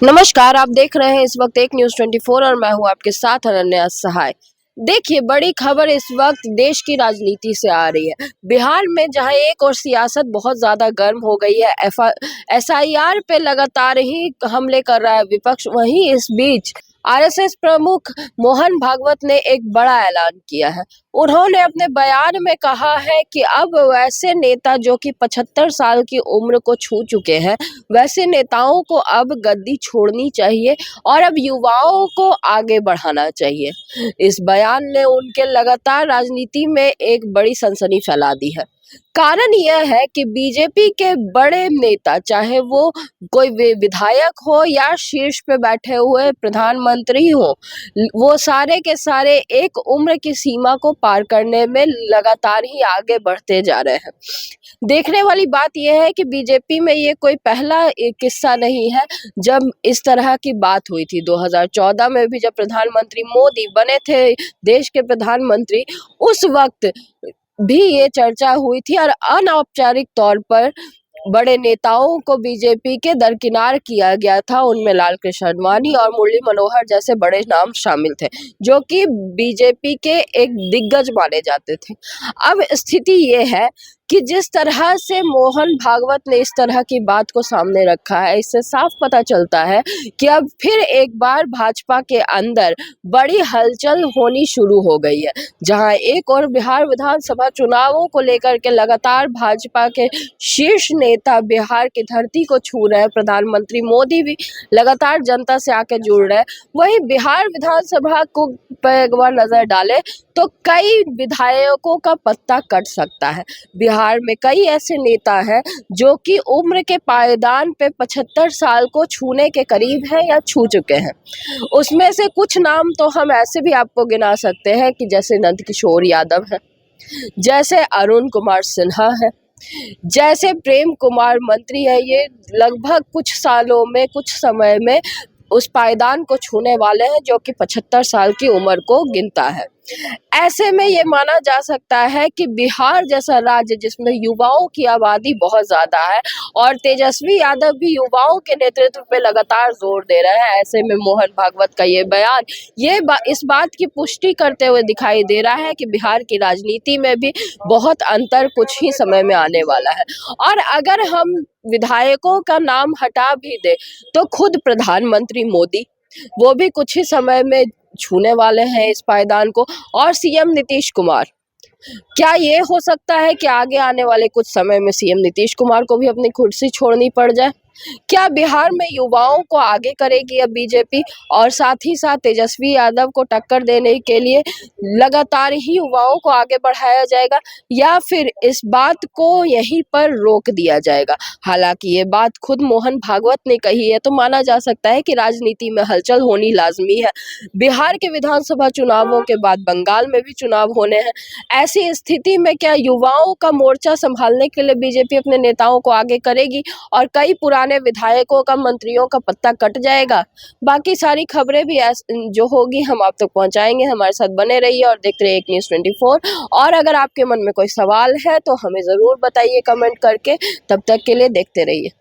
नमस्कार, आप देख रहे हैं इस वक्त एक न्यूज़ 24 और मैं हूं आपके साथ अनन्या सहाय। देखिए, बड़ी खबर इस वक्त देश की राजनीति से आ रही है। बिहार में जहां एक और सियासत बहुत ज्यादा गर्म हो गई है, एसआईआर पे लगातार ही हमले कर रहा है विपक्ष, वहीं इस बीच आरएसएस प्रमुख मोहन भागवत ने एक बड़ा ऐलान किया है। उन्होंने अपने बयान में कहा है कि अब वैसे नेता जो कि 75 साल की उम्र को छू चुके हैं, वैसे नेताओं को अब गद्दी छोड़नी चाहिए और अब युवाओं को आगे बढ़ाना चाहिए। इस बयान ने उनके लगातार राजनीति में एक बड़ी सनसनी फैला दी है। कारण यह है कि बीजेपी के बड़े नेता, चाहे वो कोई विधायक हो या शीर्ष पे बैठे हुए प्रधानमंत्री हो, वो सारे के सारे एक उम्र की सीमा को पार करने में लगातार ही आगे बढ़ते जा रहे हैं। देखने वाली बात यह है कि बीजेपी में ये कोई पहला किस्सा नहीं है जब इस तरह की बात हुई थी। 2014 में भी जब प्रधानमंत्री मोदी बने थे देश के प्रधानमंत्री, उस वक्त भी ये चर्चा हुई थी और अनौपचारिक तौर पर बड़े नेताओं को बीजेपी के दरकिनार किया गया था। उनमें लालकृष्ण आडवाणी और मुरली मनोहर जैसे बड़े नाम शामिल थे, जो कि बीजेपी के एक दिग्गज माने जाते थे। अब स्थिति ये है कि जिस तरह से मोहन भागवत ने इस तरह की बात को सामने रखा है, इससे साफ पता चलता है कि अब फिर एक बार भाजपा के अंदर बड़ी हलचल होनी शुरू हो गई है। जहां एक और बिहार विधानसभा चुनावों को लेकर के लगातार भाजपा के शीर्ष नेता बिहार की धरती को छू रहे हैं, प्रधानमंत्री मोदी भी लगातार जनता से आके जुड़ रहे हैं। वहीं बिहार विधानसभा को पर एक बार नजर डाले तो कई विधायकों का पत्ता कट सकता है। बिहार में कई ऐसे नेता हैं जो कि उम्र के पायदान पे 75 साल को छूने के करीब हैं या छू चुके हैं। उसमें से कुछ नाम तो हम ऐसे भी आपको गिना सकते हैं कि जैसे नंदकिशोर यादव है, जैसे अरुण कुमार सिन्हा है, जैसे प्रेम कुमार मंत्री है। ये लगभग कुछ सालों में, कुछ समय में उस पायदान को छूने वाले हैं जो कि 75 साल की उम्र को गिनता है। ऐसे में ये माना जा सकता है कि बिहार जैसा राज्य जिसमें युवाओं की आबादी बहुत ज्यादा है और तेजस्वी यादव भी युवाओं के नेतृत्व पे लगातार जोर दे रहे हैं, ऐसे में मोहन भागवत का ये बयान इस बात की पुष्टि करते हुए दिखाई दे रहा है कि बिहार की राजनीति में भी बहुत अंतर कुछ ही समय में आने वाला है। और अगर हम विधायकों का नाम हटा भी दे तो खुद प्रधानमंत्री मोदी, वो भी कुछ ही समय में छूने वाले हैं इस पायदान को, और सीएम नीतीश कुमार। क्या ये हो सकता है कि आगे आने वाले कुछ समय में सीएम नीतीश कुमार को भी अपनी कुर्सी छोड़नी पड़ जाए? क्या बिहार में युवाओं को आगे करेगी अब बीजेपी और साथ ही साथ तेजस्वी यादव को टक्कर देने के लिए लगातार ही युवाओं को आगे बढ़ाया जाएगा, या फिर इस बात को यहीं पर रोक दिया जाएगा? हालांकि ये बात खुद मोहन भागवत ने कही है, तो माना जा सकता है कि राजनीति में हलचल होनी लाजमी है। बिहार के विधानसभा चुनावों के बाद बंगाल में भी चुनाव होने हैं। ऐसी स्थिति में क्या युवाओं का मोर्चा संभालने के लिए बीजेपी अपने नेताओं को आगे करेगी और कई पुराने विधायकों का, मंत्रियों का पत्ता कट जाएगा? बाकी सारी खबरें भी जो होगी हम आप तक पहुंचाएंगे। हमारे साथ बने रहिए और देखते रहिए एक न्यूज़ 24। और अगर आपके मन में कोई सवाल है तो हमें जरूर बताइए कमेंट करके। तब तक के लिए देखते रहिए।